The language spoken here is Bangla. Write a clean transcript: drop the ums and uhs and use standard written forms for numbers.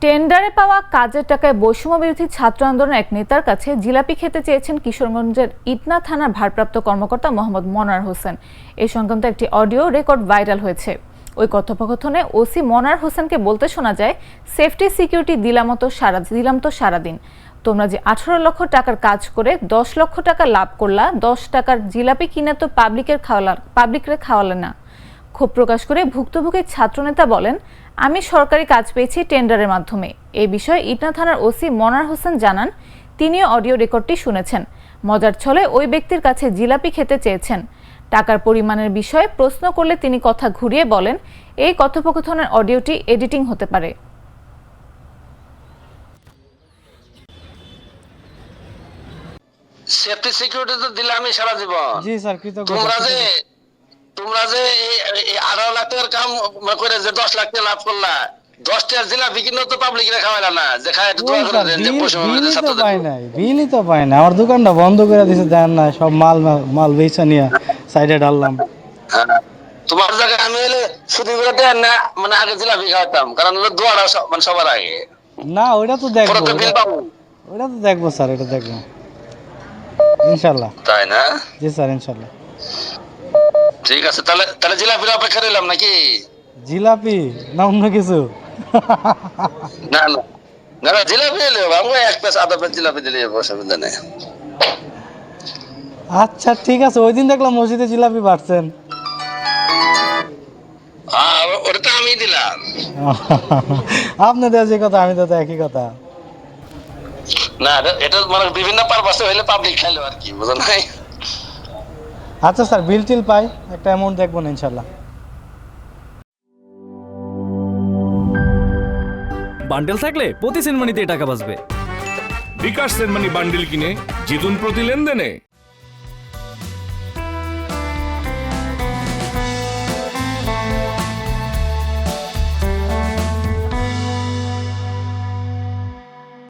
টেন্ডারে পাওয়া কাজের টাকায় বৈষম্য বিরোধী ছাত্র আন্দোলনের এক নেতার কাছে জিলাপি খেতে চেয়েছেন কিশোরগঞ্জের ইটনা থানার ভারপ্রাপ্ত কর্মকর্তা মোহাম্মদ মনার হোসেন। এই সংক্রান্ত একটি অডিও রেকর্ড ভাইরাল হয়েছে। ওই কথোপকথনে ওসি মনার হোসেনকে বলতে শোনা যায়, সেফটি সিকিউরিটি দিলাম তো সারাদিন, তোমরা যে 18 লক্ষ টাকার কাজ করে 10 লক্ষ টাকা লাভ করলা, 10 টাকার জিলাপি কিনে তো পাবলিকের খাওয়ালে না। ক্ষোভ প্রকাশ করে ভুক্তভোগী ছাত্রনেতা বলেন, আমি সরকারি কাজ পেয়েছি টেন্ডারের মাধ্যমে। এই বিষয়ে ইটনা থানার ওসি মনার হোসেন জানান, তিনিও অডিও রেকর্ডটি শুনেছেন। মজার ছলে ওই ব্যক্তির কাছে জিলাপি খেতে চেয়েছেন। টাকার পরিমাণের বিষয়ে প্রশ্ন করলে তিনি কথা ঘুরিয়ে বলেন, এই কথোপকথনের অডিওটি এডিটিং হতে পারে। সেফটি সিকিউরিটি তো দিলে আমি সারা জীবন। জি স্যার, কৃতজ্ঞতা। তোমরা যে এই 18 লাখ টাকার কাম করে যে 10 লাখ টাকা লাভ করলা, 10 টাকার জিলাপি কিনে তো পাবলিকরা খাওয়াইলা না, যে খায় একটু দোয়া করে দেন যে বিলই তো পাই নাই, আমার দোকানটা বন্ধ করে দিছে, দেন না, সব মাল বেচা নিয়ে সাইডে ঢাললাম। তোমার জায়গায় আমি হলে শুধু করে দেন না, মানে আগে জিলাপি খাওয়াতাম, কারণ দোয়াটা মানে সবার আগে। না, ওইটা তো দেখবো, পরে তো বিল পাবো। ওইটা তো দেখবো স্যার, এটা দেখবো ইনশাল্লাহ। তাই না? জি স্যার, ইনশাল্লাহ। ঠিক আছে, তাহলে জিলাপির অপেক্ষা রইলাম নাকি? জিলাপি না অন্য কিছু? না না না না, জিলাপি এলে আমি এক পিস আধা পিস জিলাপি দিলে অসুবিধা নেই। আচ্ছা ঠিক আছে, ওই দিন দেখলাম মসজিদে জিলাপি বাড়ছেন। ওটা তো আমি দিলাম। আপনাদের যে কথা, আমি তো একই কথা। না, এটা মানে বিভিন্ন পারপাসে হইলে পাবলিক খাইলো আর কি, বুঝো নাই? আচ্ছা স্যার, বিল টিল পাই, একটা অ্যামাউন্ট দেখবো না ইনশাল্লাহ। বান্ডেল থাকলে প্রতি সেনমানিতে টাকা বাঁচবে। বিকাশ সেনমানি বান্ডিল কিনে জিতুন প্রতি লেনদেনে।